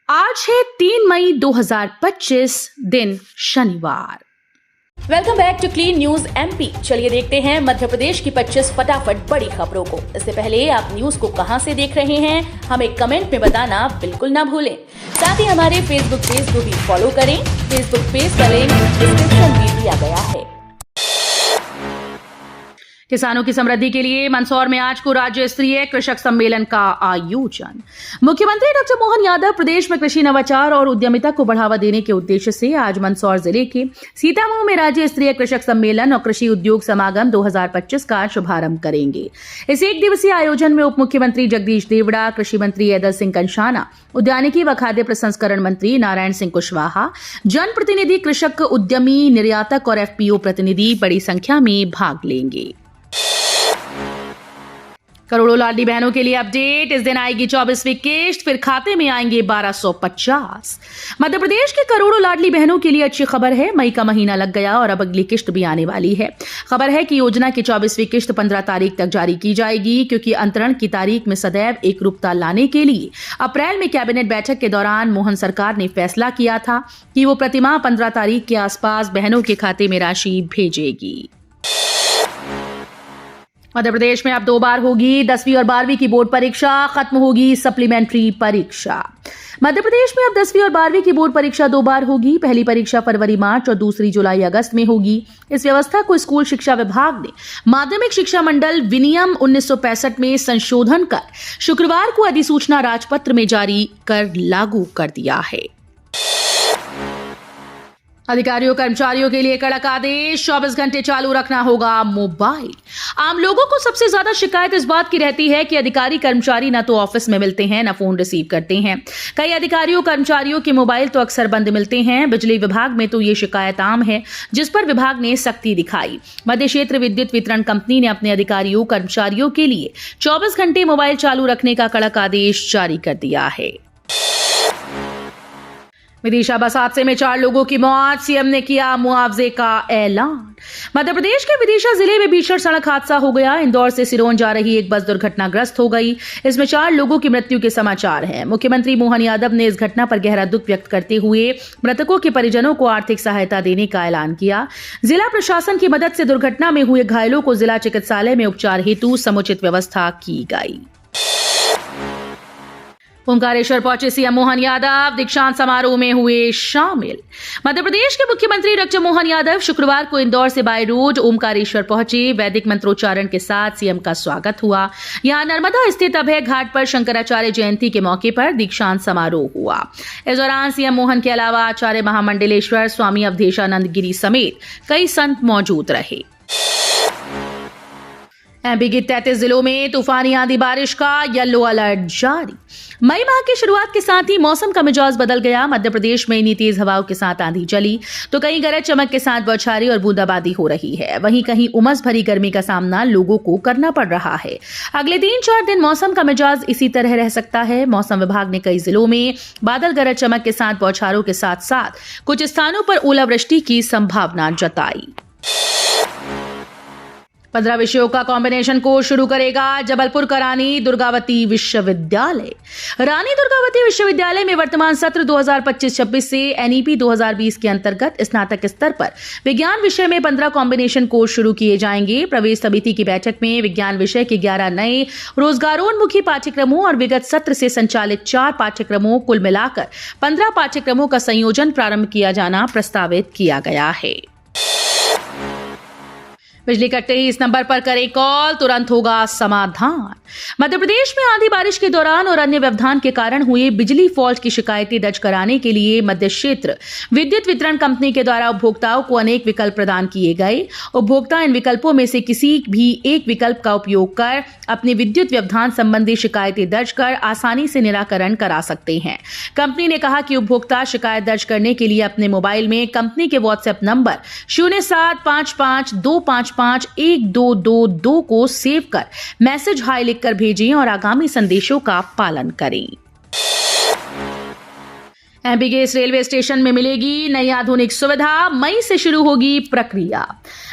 आज है 3 मई 2025 दिन शनिवार। Welcome back to clean news MP. चलिए देखते हैं मध्य प्रदेश की 25 फटाफट बड़ी खबरों को। इससे पहले आप न्यूज को कहां से देख रहे हैं हमें कमेंट में बताना बिल्कुल ना भूलें। साथ ही हमारे फेसबुक पेज को भी फॉलो करें। फेसबुक पेज का लिंक डिस्क्रिप्शन में दिया गया है। किसानों की समृद्धि के लिए मंदसौर में आज को राज्य स्तरीय कृषक सम्मेलन का आयोजन। मुख्यमंत्री डॉक्टर मोहन यादव प्रदेश में कृषि नवाचार और उद्यमिता को बढ़ावा देने के उद्देश्य से आज मंदसौर जिले के सीतामऊ में राज्य स्तरीय कृषक सम्मेलन और कृषि उद्योग समागम 2025 का शुभारंभ करेंगे। इस एक दिवसीय आयोजन में उप मुख्यमंत्री जगदीश देवड़ा, कृषि मंत्री ऐदल सिंह कंषाना, उद्यानिकी व खाद्य प्रसंस्करण मंत्री नारायण सिंह कुशवाहा, जनप्रतिनिधि, कृषक, उद्यमी, निर्यातक और एफपीओ प्रतिनिधि बड़ी संख्या में भाग लेंगे। करोड़ों लाडली बहनों के लिए अपडेट। इस दिन आएगी 24वीं किश्त, फिर खाते में आएंगे 1250। मध्य प्रदेश के करोड़ों लाडली बहनों के लिए अच्छी खबर है। मई का महीना लग गया और अब अगली किश्त भी आने वाली है। खबर है कि योजना की 24वीं किश्त 15 तारीख तक जारी की जाएगी, क्योंकि अंतरण की तारीख में सदैव एक रूपता लाने के लिए अप्रैल में कैबिनेट बैठक के दौरान मोहन सरकार ने फैसला किया था कि वो प्रतिमाह 15 तारीख के आसपास बहनों के खाते में राशि भेजेगी। मध्य प्रदेश में अब 2 बार होगी 10वीं और 12वीं की बोर्ड परीक्षा, खत्म होगी सप्लीमेंट्री परीक्षा। मध्य प्रदेश में अब 10वीं और 12वीं की बोर्ड परीक्षा 2 बार होगी। पहली परीक्षा फरवरी मार्च और दूसरी जुलाई अगस्त में होगी। इस व्यवस्था को स्कूल शिक्षा विभाग ने माध्यमिक शिक्षा मंडल विनियम 1965 में संशोधन कर शुक्रवार को अधिसूचना राजपत्र में जारी कर लागू कर दिया है। अधिकारियों कर्मचारियों के लिए कड़क आदेश, 24 घंटे चालू रखना होगा मोबाइल। आम लोगों को सबसे ज्यादा शिकायत इस बात की रहती है कि अधिकारी कर्मचारी न तो ऑफिस में मिलते हैं न फोन रिसीव करते हैं। कई अधिकारियों कर्मचारियों के मोबाइल तो अक्सर बंद मिलते हैं। बिजली विभाग में तो ये शिकायत आम है, जिस पर विभाग ने सख्ती दिखाई। मध्य क्षेत्र विद्युत वितरण कंपनी ने अपने अधिकारियों कर्मचारियों के लिए 24 घंटे मोबाइल चालू रखने का कड़क आदेश जारी कर दिया है। विदिशा बस हादसे में 4 लोगों की मौत, सीएम ने किया मुआवजे का ऐलान। मध्य प्रदेश के विदिशा जिले में भीषण सड़क हादसा हो गया। इंदौर से सिरोंज जा रही एक बस दुर्घटनाग्रस्त हो गई। इसमें 4 लोगों की मृत्यु के समाचार हैं। मुख्यमंत्री मोहन यादव ने इस घटना पर गहरा दुख व्यक्त करते हुए मृतकों के परिजनों को आर्थिक सहायता देने का ऐलान किया। जिला प्रशासन की मदद से दुर्घटना में हुए घायलों को जिला चिकित्सालय में उपचार हेतु समुचित व्यवस्था की गई। ओंकारेश्वर पहुंचे सीएम मोहन यादव, दीक्षांत समारोह में हुए शामिल। मध्य प्रदेश के मुख्यमंत्री डॉक्टर मोहन यादव शुक्रवार को इंदौर से बाय रोड ओंकारेश्वर पहुंचे। वैदिक मंत्रोच्चारण के साथ सीएम का स्वागत हुआ। यहां नर्मदा स्थित अभय घाट पर शंकराचार्य जयंती के मौके पर दीक्षांत समारोह हुआ। इस दौरान सीएम मोहन के अलावा आचार्य महामंडलेश्वर स्वामी अवधेशानंद गिरी समेत कई संत मौजूद रहे। एमपी के 33 जिलों में तूफानी आंधी बारिश का येलो अलर्ट जारी। मई माह की शुरुआत के साथ ही मौसम का मिजाज बदल गया। मध्य प्रदेश में इन्हीं तेज हवाओं के साथ आंधी चली तो कहीं गरज चमक के साथ बौछारें और बूंदाबांदी हो रही है। वहीं कहीं उमस भरी गर्मी का सामना लोगों को करना पड़ रहा है। अगले 3-4 दिन मौसम का मिजाज इसी तरह रह सकता है। मौसम विभाग ने कई जिलों में बादल गरज चमक के साथ बौछारों के साथ साथ कुछ स्थानों पर ओलावृष्टि की संभावना जताई। 15 विषयों का कॉम्बिनेशन कोर्स शुरू करेगा जबलपुर का रानी दुर्गावती विश्वविद्यालय। रानी दुर्गावती विश्वविद्यालय में वर्तमान सत्र 2025-26 से एनईपी 2020 के अंतर्गत स्नातक स्तर पर विज्ञान विषय में 15 कॉम्बिनेशन कोर्स शुरू किए जाएंगे। प्रवेश समिति की बैठक में विज्ञान विषय के 11 नए रोजगारोन्मुखी पाठ्यक्रमों और विगत सत्र से संचालित 4 पाठ्यक्रमों कुल मिलाकर 15 पाठ्यक्रमों का संयोजन प्रारंभ किया जाना प्रस्तावित किया गया है। बिजली कटते ही इस नंबर पर करें कॉल, तुरंत होगा समाधान। मध्य प्रदेश में आंधी बारिश के दौरान और अन्य व्यवधान के कारण हुए बिजली फॉल्ट की शिकायतें दर्ज कराने के लिए मध्य क्षेत्र विद्युत वितरण कंपनी के द्वारा उपभोक्ताओं को अनेक विकल्प प्रदान किए गए। उपभोक्ता इन विकल्पों में से किसी भी एक विकल्प का उपयोग कर अपनी विद्युत व्यवधान संबंधी शिकायतें दर्ज कर आसानी से निराकरण करा सकते हैं। कंपनी ने कहा कि उपभोक्ता शिकायत दर्ज करने के लिए अपने मोबाइल में कंपनी के व्हाट्सएप नंबर 0755255122 को सेव कर मैसेज हाई लिखकर भेजें और आगामी संदेशों का पालन करें। एमपी के इस रेलवे स्टेशन में मिलेगी नई आधुनिक सुविधा, मई से शुरू होगी प्रक्रिया।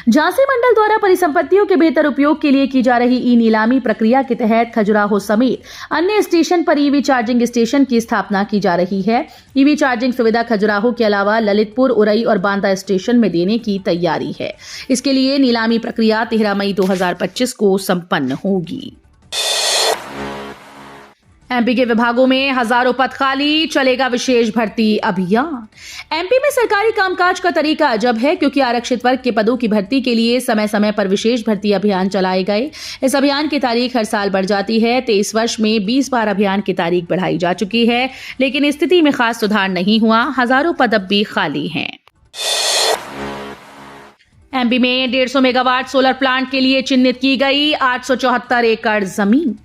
झांसी मंडल द्वारा परिसंपत्तियों के बेहतर उपयोग के लिए की जा रही ई नीलामी प्रक्रिया के तहत खजुराहो समेत अन्य स्टेशन पर ईवी चार्जिंग स्टेशन की स्थापना की जा रही है। ईवी चार्जिंग सुविधा खजुराहो के अलावा ललितपुर, उरई और बांदा स्टेशन में देने की तैयारी है। इसके लिए नीलामी प्रक्रिया 13 मई 2025 को संपन्न होगी। एमपी के विभागों में हजारों पद खाली, चलेगा विशेष भर्ती अभियान। एमपी में सरकारी कामकाज का तरीका अजब है, क्योंकि आरक्षित वर्ग के पदों की भर्ती के लिए समय समय पर विशेष भर्ती अभियान चलाए गए। इस अभियान की तारीख हर साल बढ़ जाती है। 23 वर्ष में 20 बार अभियान की तारीख बढ़ाई जा चुकी है, लेकिन स्थिति में खास सुधार नहीं हुआ। हजारों पद अब भी खाली हैं। एमपी में 150 मेगावाट सोलर प्लांट के लिए चिन्हित की गई 874 एकड़ जमीन।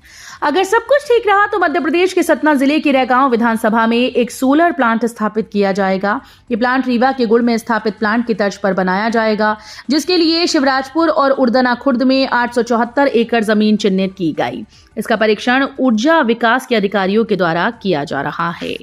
अगर सब कुछ ठीक रहा तो मध्य प्रदेश के सतना जिले की रैगांव विधानसभा में एक सोलर प्लांट स्थापित किया जाएगा। ये प्लांट रीवा के गुड़ में स्थापित प्लांट की तर्ज पर बनाया जाएगा, जिसके लिए शिवराजपुर और उर्दना खुर्द में 874 एकड़ जमीन चिन्हित की गई। इसका परीक्षण ऊर्जा विकास के अधिकारियों के द्वारा किया जा रहा है।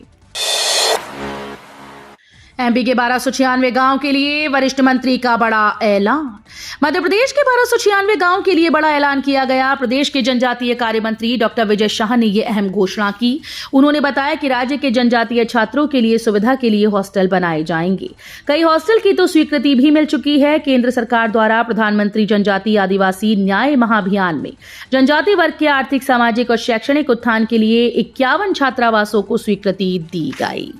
एमपी के 1296 गांव के लिए वरिष्ठ मंत्री का बड़ा ऐलान। मध्य प्रदेश के 1296 गांव के लिए बड़ा ऐलान किया गया। प्रदेश के जनजातीय कार्य मंत्री डॉक्टर विजय शाह ने यह अहम घोषणा की। उन्होंने बताया कि राज्य के जनजातीय छात्रों के लिए सुविधा के लिए हॉस्टल बनाए जाएंगे। कई हॉस्टल की तो स्वीकृति भी मिल चुकी है। केंद्र सरकार द्वारा प्रधानमंत्री जनजातीय आदिवासी न्याय महाअभियान में जनजातीय वर्ग के आर्थिक, सामाजिक और शैक्षणिक उत्थान के लिए 51 छात्रावासों को स्वीकृति दी गई।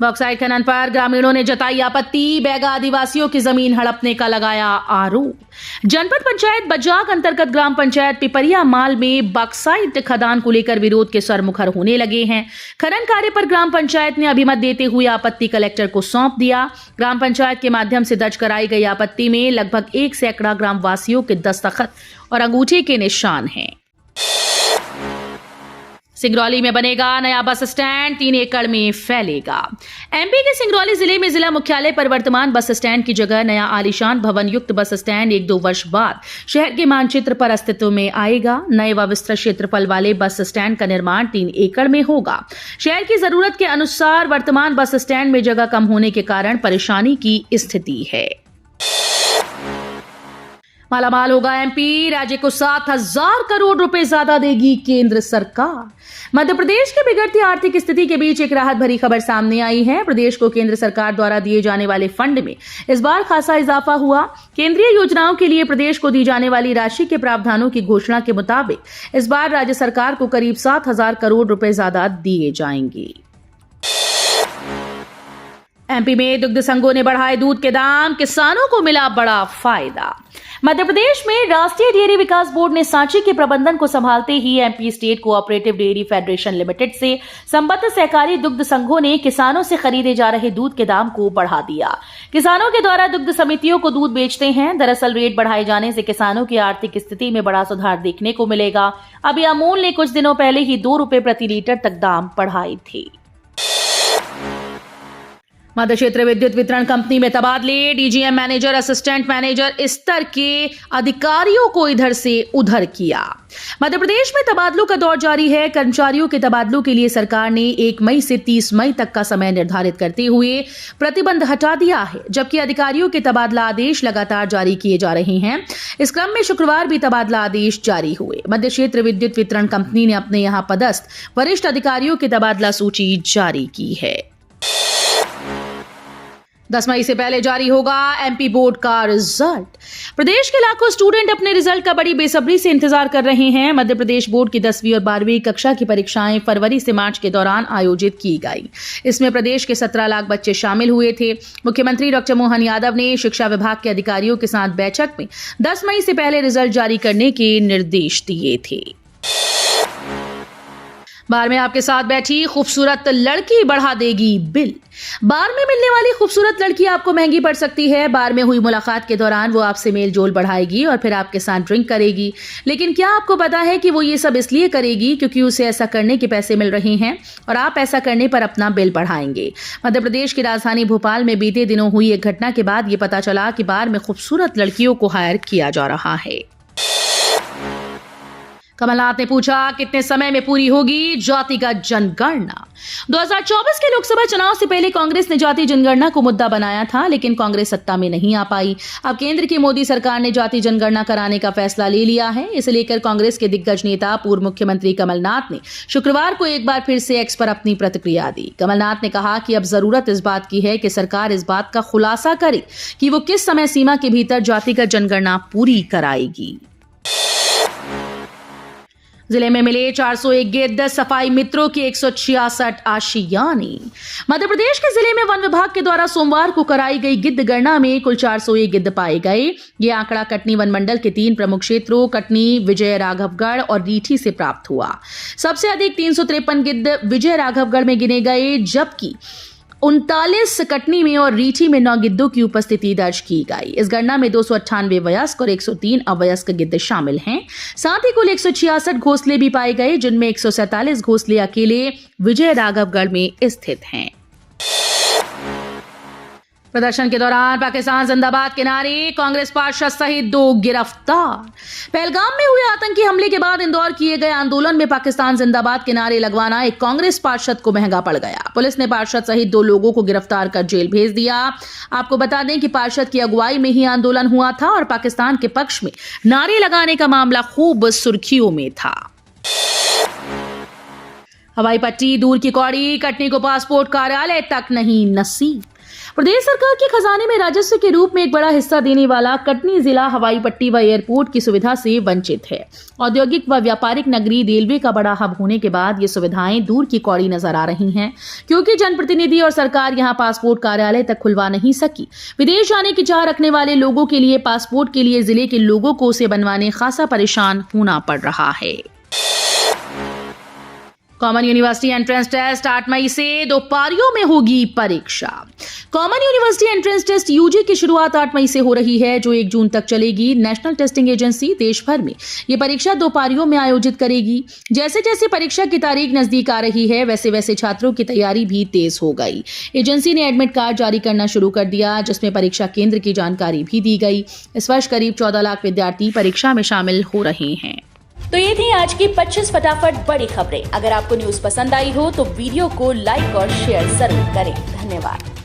बॉक्साइट खनन पर ग्रामीणों ने जताई आपत्ति। बैगा आदिवासियों की जमीन हड़पने का लगाया आरोप। जनपद पंचायत बजाग अंतर्गत ग्राम पंचायत पिपरिया माल में बॉक्साइट खदान को लेकर विरोध के स्वर मुखर होने लगे हैं। खनन कार्य पर ग्राम पंचायत ने अभिमत देते हुए आपत्ति कलेक्टर को सौंप दिया। ग्राम पंचायत के माध्यम से दर्ज कराई गई आपत्ति में लगभग 1 सैकड़ा ग्राम वासियों के दस्तखत और अंगूठे के निशान हैं। सिंगरौली में बनेगा नया बस स्टैंड, 3 एकड़ में फैलेगा। एमपी के सिंगरौली जिले में जिला मुख्यालय पर वर्तमान बस स्टैंड की जगह नया आलीशान भवन युक्त बस स्टैंड 1-2 वर्ष बाद शहर के मानचित्र पर अस्तित्व में आएगा। नए व विस्तृत क्षेत्रफल वाले बस स्टैंड का निर्माण 3 एकड़ में होगा। शहर की जरूरत के अनुसार वर्तमान बस स्टैंड में जगह कम होने के कारण परेशानी की स्थिति है। मालामाल होगा एमपी, राज्य को 7,000 करोड़ रुपए ज्यादा देगी केंद्र सरकार। मध्य प्रदेश की बिगड़ती आर्थिक स्थिति के बीच एक राहत भरी खबर सामने आई है। प्रदेश को केंद्र सरकार द्वारा दिए जाने वाले फंड में इस बार खासा इजाफा हुआ। केंद्रीय योजनाओं के लिए प्रदेश को दी जाने वाली राशि के प्रावधानों की घोषणा के मुताबिक इस बार राज्य सरकार को करीब 7,000 करोड़ रुपए ज्यादा दिए जाएंगे। एमपी में दुग्ध संघों ने बढ़ाए दूध के दाम, किसानों को मिला बड़ा फायदा। मध्य प्रदेश में राष्ट्रीय डेयरी विकास बोर्ड ने सांची के प्रबंधन को संभालते ही MP state cooperative dairy federation limited से संबद्ध सहकारी दुग्ध संघों ने किसानों से खरीदे जा रहे दूध के दाम को बढ़ा दिया। किसानों के द्वारा दुग्ध समितियों को दूध बेचते हैं। दरअसल रेट बढ़ाए जाने से किसानों की आर्थिक स्थिति में बड़ा सुधार देखने को मिलेगा। अभी अमूल ने कुछ दिनों पहले ही 2 रुपए प्रति लीटर तक दाम बढ़ाए थे। मध्य क्षेत्र विद्युत वितरण कंपनी में तबादले। डीजीएम मैनेजर, असिस्टेंट मैनेजर स्तर के अधिकारियों को इधर से उधर किया। मध्य प्रदेश में तबादलों का दौर जारी है। कर्मचारियों के तबादलों के लिए सरकार ने 1 मई से 30 मई तक का समय निर्धारित करते हुए प्रतिबंध हटा दिया है, जबकि अधिकारियों के तबादला आदेश लगातार जारी किए जा रहे हैं। इस क्रम में शुक्रवार भी तबादला आदेश जारी हुए। मध्य क्षेत्र विद्युत वितरण कंपनी ने अपने यहां पदस्थ वरिष्ठ अधिकारियों की तबादला सूची जारी की है। 10 मई से पहले जारी होगा एमपी बोर्ड का रिजल्ट। प्रदेश के लाखों स्टूडेंट अपने रिजल्ट का बड़ी बेसब्री से इंतजार कर रहे हैं। मध्य प्रदेश बोर्ड की 10वीं और 12वीं कक्षा की परीक्षाएं फरवरी से मार्च के दौरान आयोजित की गई। इसमें प्रदेश के 17 लाख बच्चे शामिल हुए थे। मुख्यमंत्री डॉक्टर मोहन यादव ने शिक्षा विभाग के अधिकारियों के साथ बैठक में 10 मई से पहले रिजल्ट जारी करने के निर्देश दिए थे। बार में आपके साथ बैठी खूबसूरत लड़की बढ़ा देगी बिल। बार में मिलने वाली खूबसूरत लड़की आपको महंगी पड़ सकती है। बार में हुई मुलाकात के दौरान वो आपसे मेल जोल बढ़ाएगी और फिर आपके साथ ड्रिंक करेगी। लेकिन क्या आपको पता है कि वो ये सब इसलिए करेगी क्योंकि उसे ऐसा करने के पैसे मिल रहे हैं और आप ऐसा करने पर अपना बिल बढ़ाएंगे। मध्य प्रदेश की राजधानी भोपाल में बीते दिनों हुई एक घटना के बाद ये पता चला कि बार में खूबसूरत लड़कियों को हायर किया जा रहा है। कमलनाथ ने पूछा, कितने समय में पूरी होगी जातिगत जनगणना? 2024 के लोकसभा चुनाव से पहले कांग्रेस ने जाति जनगणना को मुद्दा बनाया था, लेकिन कांग्रेस सत्ता में नहीं आ पाई। अब केंद्र की मोदी सरकार ने जाति जनगणना कराने का फैसला ले लिया है। इसे लेकर कांग्रेस के दिग्गज नेता पूर्व मुख्यमंत्री कमलनाथ ने शुक्रवार को एक बार फिर से एक्स पर अपनी प्रतिक्रिया दी। कमलनाथ ने कहा कि अब जरूरत इस बात की है कि सरकार इस बात का खुलासा करे कि वो किस समय सीमा के भीतर जातिगत जनगणना पूरी कराएगी। जिले में मिले 401 गिद्ध, सफाई मित्रों की 166 आशियानी। मध्य प्रदेश के जिले में वन विभाग के द्वारा सोमवार को कराई गई गिद्ध गणना में कुल 401 गिद्ध पाए गए। ये आंकड़ा कटनी वन मंडल के 3 प्रमुख क्षेत्रों कटनी, विजय राघवगढ़ और रीठी से प्राप्त हुआ। सबसे अधिक 353 गिद्ध विजय राघवगढ़ में गिने गए, जबकि 39 कटनी में और रीठी में 9 गिद्धों की उपस्थिति दर्ज की गई। इस गणना में 298 वयस्क और 103 अवयस्क गिद्ध शामिल हैं। साथ ही कुल 166 घोंसले भी पाए गए, जिनमें 147 घोंसले अकेले विजय राघवगढ़ में स्थित हैं। प्रदर्शन के दौरान पाकिस्तान जिंदाबाद के नारे, कांग्रेस पार्षद सहित 2 गिरफ्तार। पहलगाम में हुए आतंकी हमले के बाद इंदौर किए गए आंदोलन में पाकिस्तान जिंदाबाद के नारे लगवाना एक कांग्रेस पार्षद को महंगा पड़ गया। पुलिस ने पार्षद सहित 2 लोगों को गिरफ्तार कर जेल भेज दिया। आपको बता दें कि पार्षद की अगुवाई में ही आंदोलन हुआ था और पाकिस्तान के पक्ष में नारे लगाने का मामला खूब सुर्खियों में था। हवाई पट्टी दूर की कौड़ी, कटनी को पासपोर्ट कार्यालय तक नहीं नसीब। प्रदेश सरकार के खजाने में राजस्व के रूप में एक बड़ा हिस्सा देने वाला कटनी जिला हवाई पट्टी व एयरपोर्ट की सुविधा से वंचित है। औद्योगिक व व्यापारिक नगरी रेलवे का बड़ा हब होने के बाद ये सुविधाएं दूर की कौड़ी नजर आ रही हैं, क्योंकि जनप्रतिनिधि और सरकार यहां पासपोर्ट कार्यालय तक खुलवा नहीं सकी। विदेश जाने की चाह रखने वाले लोगों के लिए पासपोर्ट के लिए जिले के लोगों को उसे बनवाने खासा परेशान होना पड़ रहा है। कॉमन यूनिवर्सिटी एंट्रेंस टेस्ट 8 मई से 2 पारियों में होगी परीक्षा। Common university entrance test UG की शुरुआत 8 मई से हो रही है, जो 1 जून तक चलेगी। नेशनल टेस्टिंग एजेंसी देश भर में ये परीक्षा 2 पारियों में आयोजित करेगी। जैसे जैसे परीक्षा की तारीख नजदीक आ रही है, वैसे वैसे छात्रों की तैयारी भी तेज हो गई। एजेंसी ने एडमिट कार्ड जारी करना शुरू कर दिया, जिसमें परीक्षा केंद्र की जानकारी भी दी गई। इस वर्ष करीब 14 लाख विद्यार्थी परीक्षा में शामिल हो रहे हैं। तो ये थी आज की 25 फटाफट बड़ी खबरें। अगर आपको न्यूज पसंद आई हो तो वीडियो को लाइक और शेयर जरूर करें। धन्यवाद।